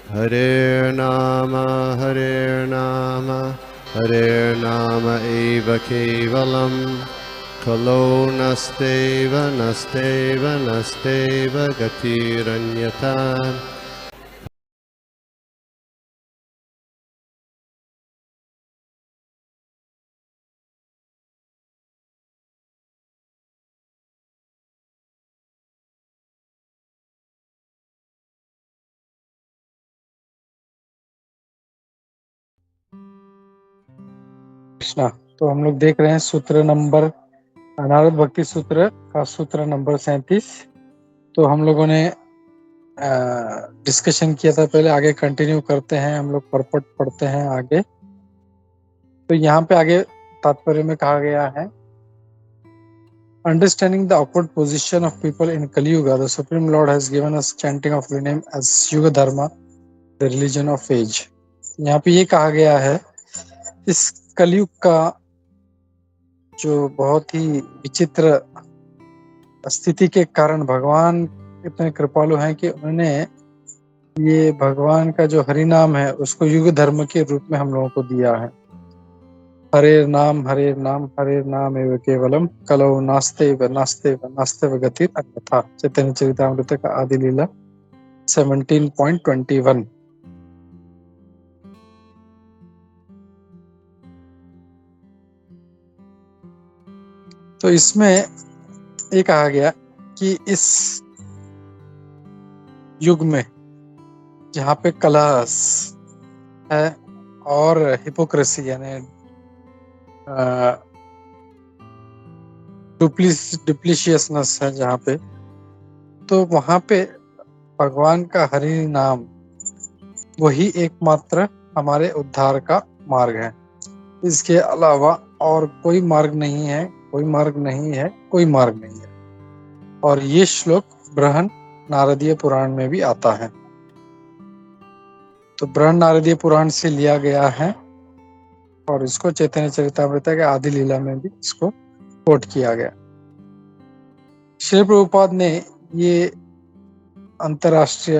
Hare Nama, Hare Nama eva kevalam, Kalo nasteva, nasteva, nasteva gatiranyata. Krishna. तो हम लोग देख रहे हैं सूत्र नंबर नारद भक्ति सूत्र का सूत्र नंबर 37। तो हम लोगों ने डिस्कशन किया था पहले, आगे कंटिन्यू करते हैं। हम लोग परपट पढ़ते हैं आगे। तो यहाँ पे आगे तात्पर्य में कहा गया है, understanding the awkward position of people in Kali Yuga, the Supreme Lord has given us chanting of the name as Yuga Dharma, the religion of age। यहाँ पे ये कहा गया है, इस कलयुग का जो बहुत ही विचित्र स्थिति के कारण भगवान इतने कृपालु हैं कि उन्होंने ये भगवान का जो हरि नाम है उसको युग धर्म के रूप में हम लोगों को दिया है। हरे नाम एव केवलम, कलौ नास्तेव नास्तेव नास्तेव गतिर अन्यथा। चैतन्य चरितामृत का आदि लीला 17.21। तो इसमें ये कहा गया कि इस युग में जहाँ पे कलह है और हिपोक्रेसी यानी डुप्लीशियसनेस है जहाँ पे, तो वहाँ पे भगवान का हरि नाम वही एकमात्र हमारे उद्धार का मार्ग है। इसके अलावा और कोई मार्ग नहीं है, कोई मार्ग नहीं है, कोई मार्ग नहीं है। और ये श्लोक बृहन नारदीय पुराण में भी आता है। तो बृहन नारदीय पुराण से लिया गया है और इसको चैतन्य चरितामृत के आदि लीला में भी इसको कोट किया गया। श्री प्रभुपाद ने ये अंतरराष्ट्रीय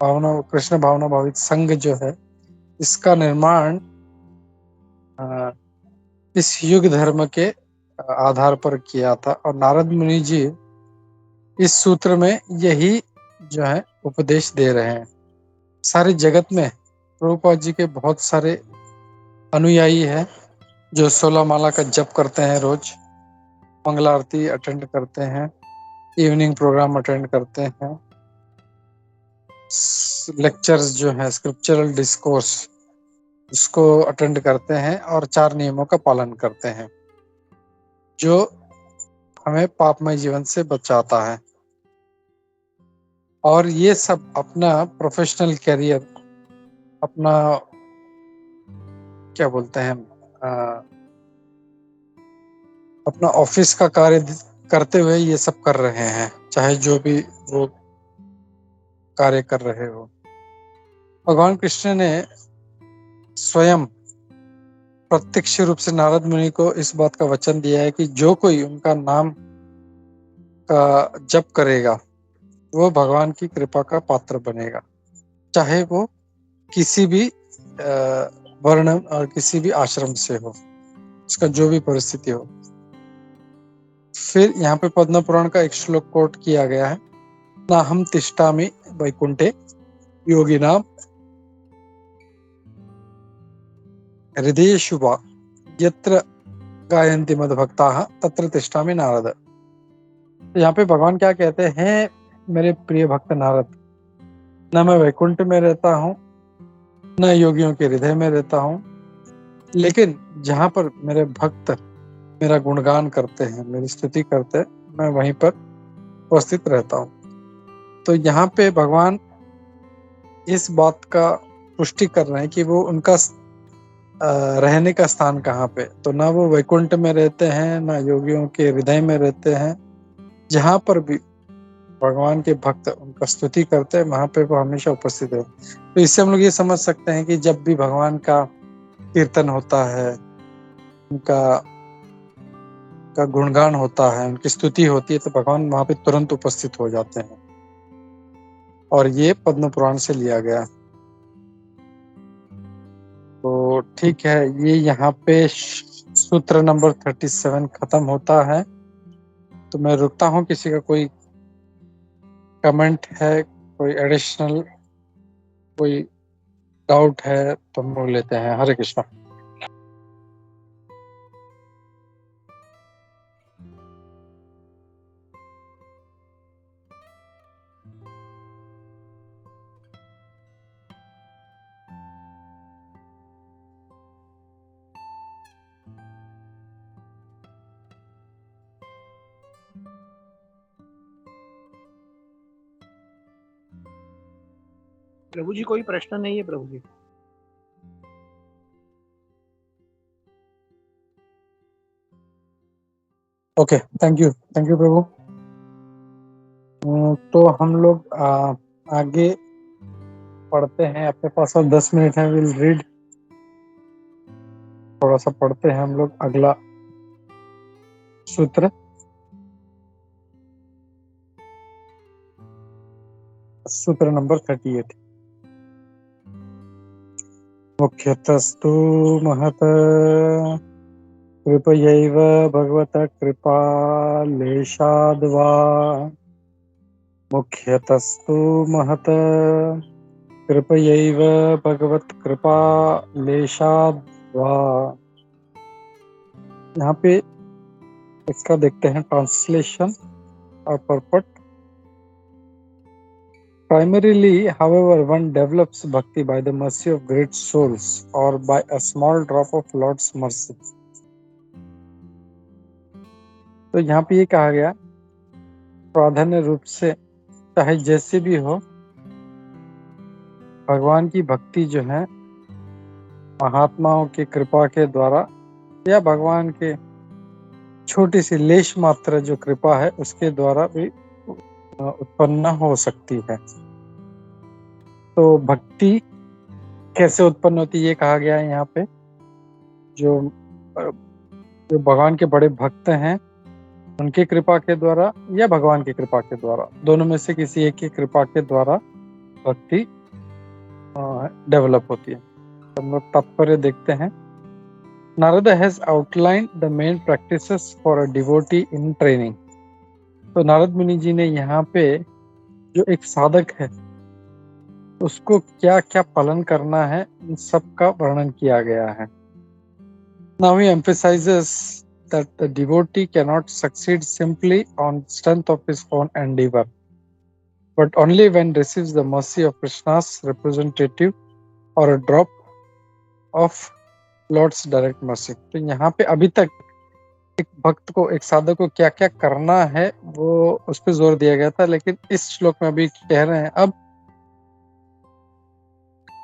भावना कृष्ण भावना भावित संघ जो है इसका निर्माण इस युग धर्म के आधार पर किया था। और नारद मुनि जी इस सूत्र में यही जो है उपदेश दे रहे हैं। सारे जगत में प्रभुपाद जी के बहुत सारे अनुयायी हैं जो 16 माला का जप करते हैं, रोज मंगला आरती अटेंड करते हैं, इवनिंग प्रोग्राम अटेंड करते हैं, लेक्चर्स जो है स्क्रिप्चरल डिस्कोर्स उसको अटेंड करते हैं और 4 नियमों का पालन करते हैं जो हमें पापमय जीवन से बचाता है। और ये सब अपना प्रोफेशनल कैरियर, अपना क्या बोलते हैं, अपना ऑफिस का कार्य करते हुए ये सब कर रहे हैं, चाहे जो भी वो कार्य कर रहे हो। भगवान कृष्ण ने स्वयं प्रत्यक्ष रूप से नारद मुनि को इस बात का वचन दिया है कि जो कोई उनका नाम का जप करेगा वो भगवान की कृपा का पात्र बनेगा, चाहे वो किसी भी वर्ण और किसी भी आश्रम से हो, उसका जो भी परिस्थिति हो। फिर यहाँ पे पद्म पुराण का एक श्लोक कोट किया गया है, ना हम तिष्ठामि वैकुंठे योगिनाम हृदयेषु वा यत्र गायन्ति मद्भक्ताः तत्र तिष्ठामि नारद। यहाँ पे भगवान क्या कहते हैं, मेरे प्रिय भक्त नारद, न मैं वैकुंठ में रहता हूँ न योगियों के हृदय में रहता हूँ, लेकिन जहाँ पर मेरे भक्त मेरा गुणगान करते हैं, मेरी स्तुति करते हैं, मैं वहीं पर उपस्थित रहता हूँ। तो यहाँ पे भगवान इस बात का पुष्टि कर रहे हैं कि वो उनका रहने का स्थान कहाँ पे, तो ना वो वैकुंठ में रहते हैं ना योगियों के हृदय में रहते हैं। जहाँ पर भी भगवान के भक्त उनका स्तुति करते हैं वहां पे वो हमेशा उपस्थित है। तो इससे हम लोग ये समझ सकते हैं कि जब भी भगवान का कीर्तन होता है, उनका गुणगान होता है, उनकी स्तुति होती है, तो भगवान वहां पे तुरंत उपस्थित हो जाते हैं। और ये पद्म पुराण से लिया गया। तो ठीक है, ये यहाँ पे सूत्र नंबर 37 खत्म होता है। तो मैं रुकता हूँ, किसी का कोई कमेंट है, कोई एडिशनल कोई डाउट है तो हम लोग लेते हैं। हरे कृष्णा। प्रभु जी कोई प्रश्न नहीं है प्रभु जी। ओके, थैंक यू प्रभु। तो हम लोग आगे पढ़ते हैं। अपने पास और 10 मिनट है। विल रीड, थोड़ा सा पढ़ते हैं हम लोग अगला सूत्र। सूत्र नंबर 38। मुख्यतस्तु महत कृपयैव भगवत कृपालेशाद् वा। मुख्यतस्तु महत कृपयैव भगवत कृपालेशाद् वा। यहाँ पे इसका देखते हैं ट्रांसलेशन और purport. Primarily, however, one develops bhakti by the mercy of great souls or by a small drop of Lord's mercy. तो यहाँ पे ये कहा गया, प्राधान्य रूप से चाहे जैसे भी हो, भगवान की भक्ति जो है महात्माओं की कृपा के द्वारा या भगवान के छोटी सी लेश मात्र जो कृपा है उसके द्वारा भी उत्पन्न हो सकती है। तो भक्ति कैसे उत्पन्न होती है ये कहा गया है यहाँ पे। जो भगवान के बड़े भक्त हैं उनकी कृपा के द्वारा या भगवान की कृपा के द्वारा, दोनों में से किसी एक की कृपा के द्वारा भक्ति डेवलप होती है। तो हम लोग तात्पर्य देखते हैं। Narad has outlined the main practices for a devotee in training. तो नारद मुनि जी ने यहाँ पे जो एक साधक है उसको क्या क्या पालन करना है इन सब का वर्णन किया गया है। Now he emphasizes that the devotee cannot succeed simply on strength of his own endeavor, but only when receives the mercy of Krishna's representative or a drop of Lord's direct mercy. तो यहाँ पे अभी तक एक भक्त को, एक साधक को क्या क्या करना है वो उस पर जोर दिया गया था, लेकिन इस श्लोक में अभी कह रहे हैं, अब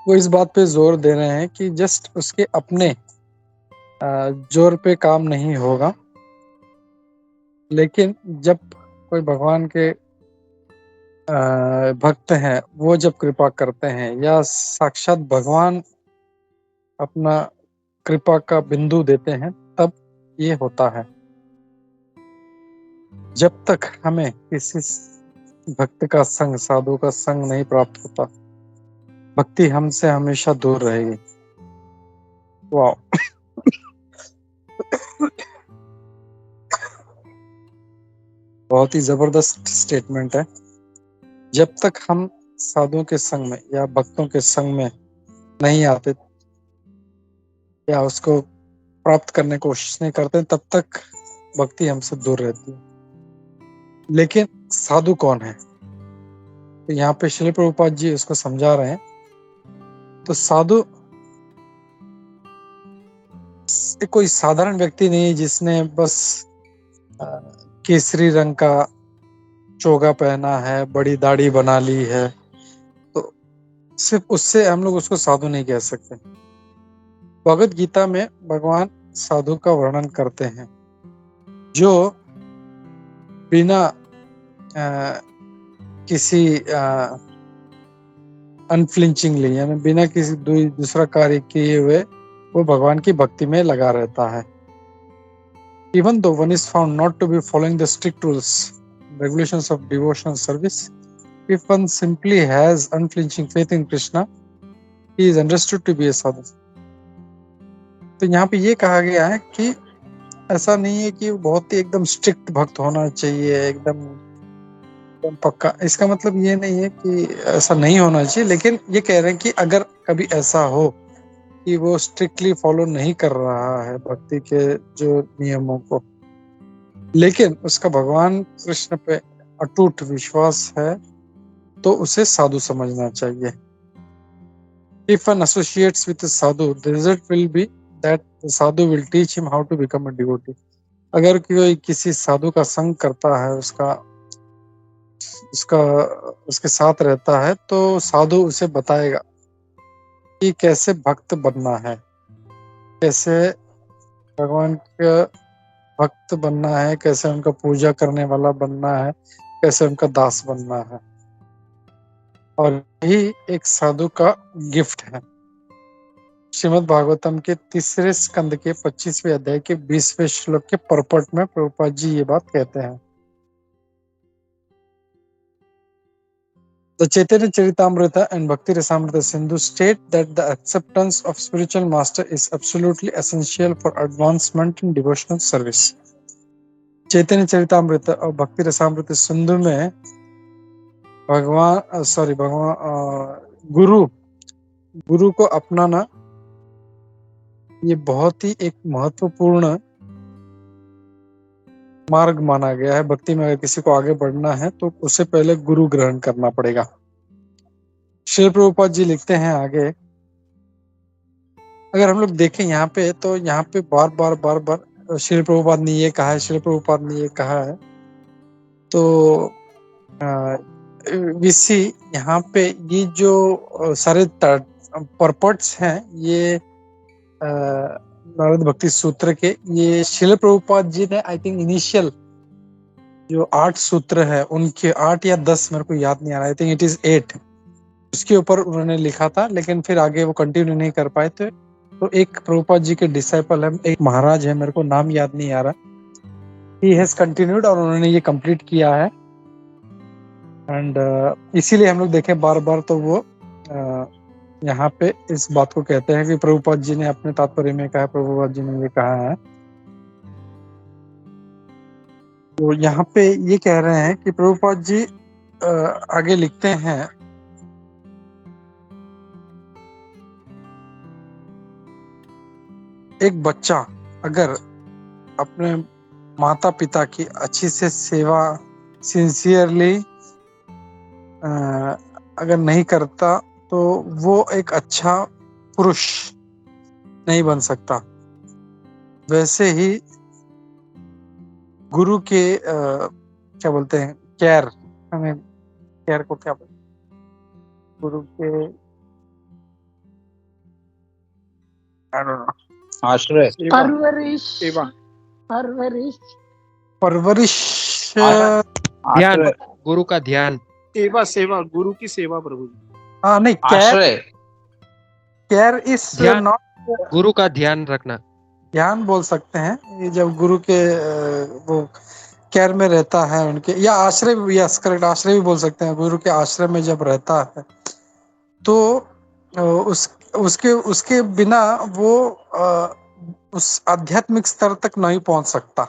वो इस बात पे जोर दे रहे हैं कि जस्ट उसके अपने जोर पे काम नहीं होगा, लेकिन जब कोई भगवान के भक्त हैं वो जब कृपा करते हैं या साक्षात भगवान अपना कृपा का बिंदु देते हैं तब ये होता है। जब तक हमें किसी भक्त का संग, साधु का संग नहीं प्राप्त होता, भक्ति हमसे हमेशा दूर रहेगी। वाह, बहुत ही जबरदस्त स्टेटमेंट है। जब तक हम साधुओं के संग में या भक्तों के संग में नहीं आते या उसको प्राप्त करने की कोशिश नहीं करते तब तक भक्ति हमसे दूर रहती है। लेकिन साधु कौन है? तो यहाँ पे श्री प्रभुपाद जी उसको समझा रहे हैं। तो साधु कोई साधारण व्यक्ति नहीं जिसने बस केसरी रंग का चोगा पहना है, बड़ी दाढ़ी बना ली है, तो सिर्फ उससे हम लोग उसको साधु नहीं कह सकते। भगवद गीता में भगवान साधु का वर्णन करते हैं जो बिना किसी अनफ्लिंचिंगली, यानी बिना किसी दूसरा कार्य किए हुए वो भगवान की भक्ति में लगा रहता है। Even though one is found not to be following the strict rules, regulations of devotional service, if one simply has unflinching faith in Krishna, he is understood to be a sadhu. तो यहाँ पे ये कहा गया है कि ऐसा नहीं है कि बहुत ही एकदम स्ट्रिक्ट भक्त होना चाहिए, एकदम एकदम पक्का। इसका मतलब ये नहीं है कि ऐसा नहीं होना चाहिए, लेकिन ये कह रहे हैं कि अगर कभी ऐसा हो कि वो स्ट्रिक्टली फॉलो नहीं कर रहा है भक्ति के जो नियमों को, लेकिन उसका भगवान कृष्ण पे अटूट विश्वास है, तो उसे साधु समझना चाहिए। If one associates with a sadhu, the result will be that the sadhu will teach him how to become a devotee. अगर कोई किसी साधु का संग करता है, उसका उसके साथ रहता है, तो साधु उसे बताएगा कि कैसे भक्त बनना है, कैसे भगवान का भक्त बनना है, कैसे उनका पूजा करने वाला बनना है, कैसे उनका दास बनना है। और यही एक साधु का गिफ्ट है। श्रीमद् भागवतम के तीसरे स्कंद के 25वें अध्याय के 20वें श्लोक के परपट में प्रभुपाद जी ये बात कहते हैं। The Chaitanya Charitamrita and Bhakti Rasamrita Sindhu state that the acceptance of spiritual master is absolutely essential for advancement in devotional service. चैतन्य चरितामृत और भक्ति रसामृत सिंधु में गुरु को अपनाना ये बहुत ही एक महत्वपूर्ण मार्ग माना गया है। भक्ति में अगर किसी को आगे बढ़ना है तो उसे पहले गुरु ग्रहण करना पड़ेगा। श्री प्रभुपाद जी लिखते हैं आगे, अगर हम लोग देखें यहाँ पे, तो यहाँ पे बार बार श्री प्रभुपाद ने ये कहा है, श्री प्रभुपाद ने ये कहा है। तो विसी यहाँ पे ये जो सारे परपट्स हैं, ये नारद भक्ति सूत्र के, ये श्रील प्रभुपाद जी ने आई थिंक इनिशियल जो 8 सूत्र है उनके 8 या 10 मेरे को याद नहीं आ रहा, आई थिंक इट इज 8, उसके ऊपर उन्होंने लिखा था, लेकिन फिर आगे वो कंटिन्यू नहीं कर पाए थे। तो एक प्रभुपाद जी के डिसाइपल है, एक महाराज है, मेरे को नाम याद नहीं आ रहा, ही हैज कंटिन्यूड और उन्होंने ये कंप्लीट किया है। एंड इसीलिए हम लोग देखें बार बार तो वो यहाँ पे इस बात को कहते हैं कि प्रभुपाद जी ने अपने तात्पर्य में कहा, प्रभुपाद जी ने ये कहा है। तो यहाँ पे ये कह रहे हैं कि प्रभुपाद जी आगे लिखते हैं, एक बच्चा अगर अपने माता पिता की अच्छी से सेवा सिंसियरली अगर नहीं करता तो वो एक अच्छा पुरुष नहीं बन सकता। वैसे ही गुरु के क्या बोलते हैं, केयर, हमें केयर को क्या बोलते हैं, गुरु के आई डोंट नो, आश्रय, परवरिश, सेवा, परवरिश, ध्यान, गुरु का ध्यान, सेवा, सेवा, गुरु की सेवा प्रभु जी। हाँ नहीं, आश्रय, केयर इज ध्यान। नॉट, गुरु का ध्यान रखना, ध्यान बोल सकते हैं। ये जब गुरु के वो केयर में रहता है उनके, या आश्रय भी, यस करेक्ट, आश्रय भी बोल सकते हैं। गुरु के आश्रय में जब रहता है तो उसके बिना वो उस आध्यात्मिक स्तर तक नहीं पहुंच सकता।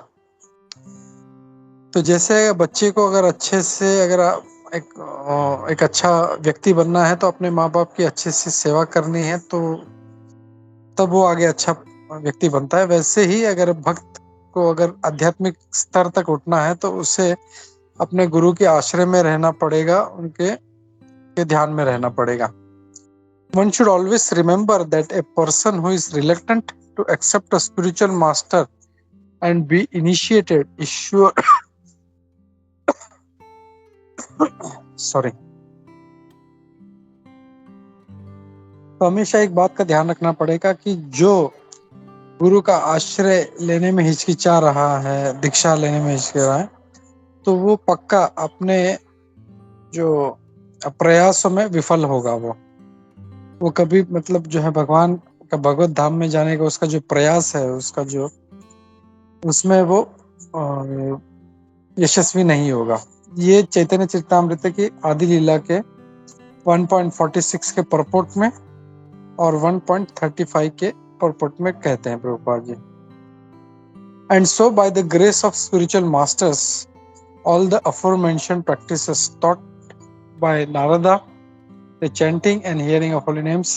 तो जैसे बच्चे को अगर अच्छे से अगर एक अच्छा व्यक्ति बनना है तो अपने माँ बाप की अच्छे से सेवा करनी है, तो तब वो आगे अच्छा व्यक्ति बनता है। वैसे ही अगर भक्त को अगर आध्यात्मिक स्तर तक उठना है तो उसे अपने गुरु के आश्रय में रहना पड़ेगा, उनके ध्यान में रहना पड़ेगा। One should always remember that a person who is reluctant to accept a spiritual master and be initiated is sure sorry, तो हमेशा एक बात का ध्यान रखना पड़ेगा कि जो गुरु का आश्रय लेने में हिचकिचा रहा है, दीक्षा लेने में हिचकिचा रहा है, तो वो पक्का अपने जो प्रयासों में विफल होगा। वो कभी मतलब जो है भगवान का भगवत धाम में जाने का उसका जो प्रयास है, उसका जो उसमें वो यशस्वी नहीं होगा। ये चैतन्य चरितामृत की आदि लीला के 1.46 के परपोर्ट में और 1.35 के परपट में कहते हैं Prabhupada ji. And so by the grace of spiritual masters all the aforementioned practices taught by Narada, the chanting and hearing of holy names,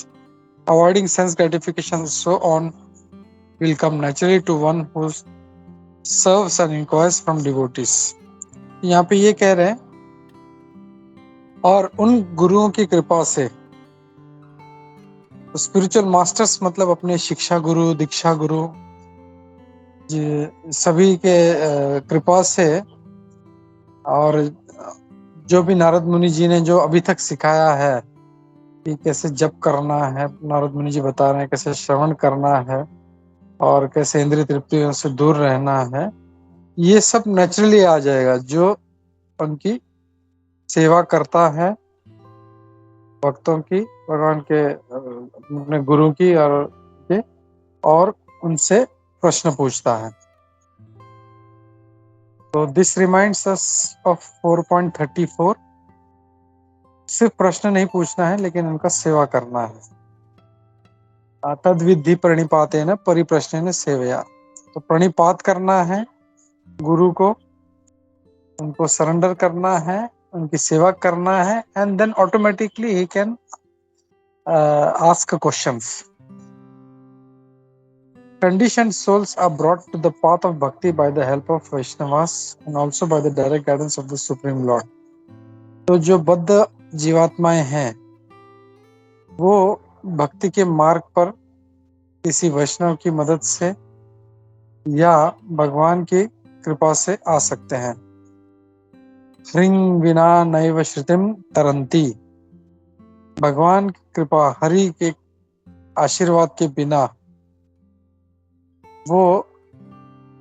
avoiding sense gratification, so on, will come naturally to one who serves and inquires from devotees. यहाँ पे ये कह रहे हैं, और उन गुरुओं की कृपा से, स्पिरिचुअल मास्टर्स मतलब अपने शिक्षा गुरु, दीक्षा गुरु, सभी के कृपा से, और जो भी नारद मुनि जी ने जो अभी तक सिखाया है कि कैसे जप करना है, नारद मुनि जी बता रहे हैं कैसे श्रवण करना है और कैसे इंद्रिय तृप्तियों से दूर रहना है, ये सब नेचुरली आ जाएगा जो उनकी सेवा करता है, भक्तों की, भगवान के अपने गुरु की और उनसे प्रश्न पूछता है। तो दिस रिमाइंड्स अस ऑफ 4.34। सिर्फ प्रश्न नहीं पूछना है लेकिन उनका सेवा करना है। तद विधि प्रणिपातेन परिप्रश्नेन सेवया। तो प्रणिपात करना है गुरु को, उनको सरेंडर करना है, उनकी सेवा करना है, एंड देन ऑटोमेटिकली ही can ask questions. Conditioned souls are brought to the path of bhakti by the help of Vaishnavas and also by the direct guidance of the Supreme Lord. तो जो बद्ध जीवात्माएं हैं वो भक्ति के मार्ग पर किसी वैष्णव की मदद से या भगवान की कृपा से आ सकते हैं। ह्रीं विना नैव श्रुतिम तरंती। भगवान की कृपा, हरि के आशीर्वाद के बिना वो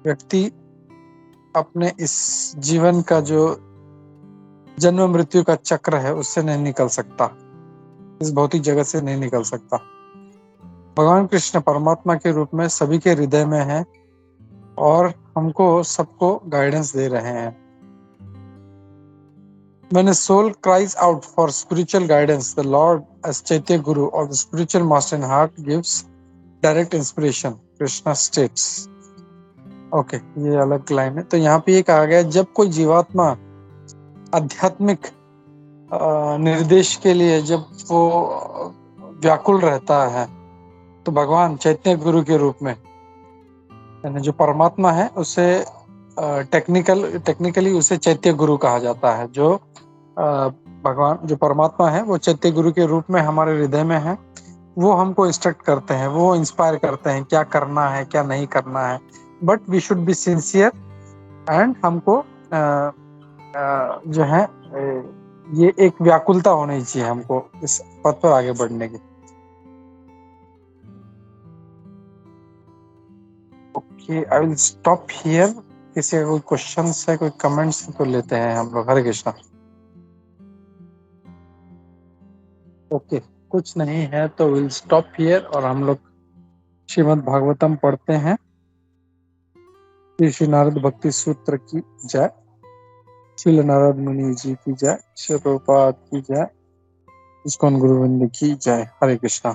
व्यक्ति अपने इस जीवन का जो जन्म मृत्यु का चक्र है उससे नहीं निकल सकता, इस भौतिक जगत से नहीं निकल सकता। भगवान कृष्ण परमात्मा के रूप में सभी के हृदय में है और हमको सबको गाइडेंस दे रहे हैं। When a soul cries out for spiritual guidance, the Lord as Chaitya Guru or the spiritual master in heart gives direct inspiration. Krishna states. Okay, ये अलग लाइन है। तो यहाँ पे ये कहा गया जब कोई जीवात्मा आध्यात्मिक निर्देश के लिए जब वो व्याकुल रहता है तो भगवान चैतन्य गुरु के रूप में, यानी जो परमात्मा है उसे टेक्निकली उसे चैत्य गुरु कहा जाता है। जो भगवान जो परमात्मा है वो चैत्य गुरु के रूप में हमारे हृदय में है। वो हमको इंस्ट्रक्ट करते हैं, वो इंस्पायर करते हैं क्या करना है क्या नहीं करना है, but we should be sincere and हमको जो है ये एक व्याकुलता होनी चाहिए हमको इस पथ पर आगे बढ़ने की। Okay, I will stop here. किसी का कोई क्वेश्चन है, कोई कमेंट्स तो लेते हैं हम लोग। हरे कृष्णा। ओके, कुछ नहीं है तो विल स्टॉप हियर और हम लोग श्रीमद् भागवतम पढ़ते हैं। श्री नारद भक्ति सूत्र की जय, श्री नारद मुनि जी की जय, श्री प्रभुपाद की जय, इस्कॉन गुरुविंद की जय। हरे कृष्णा।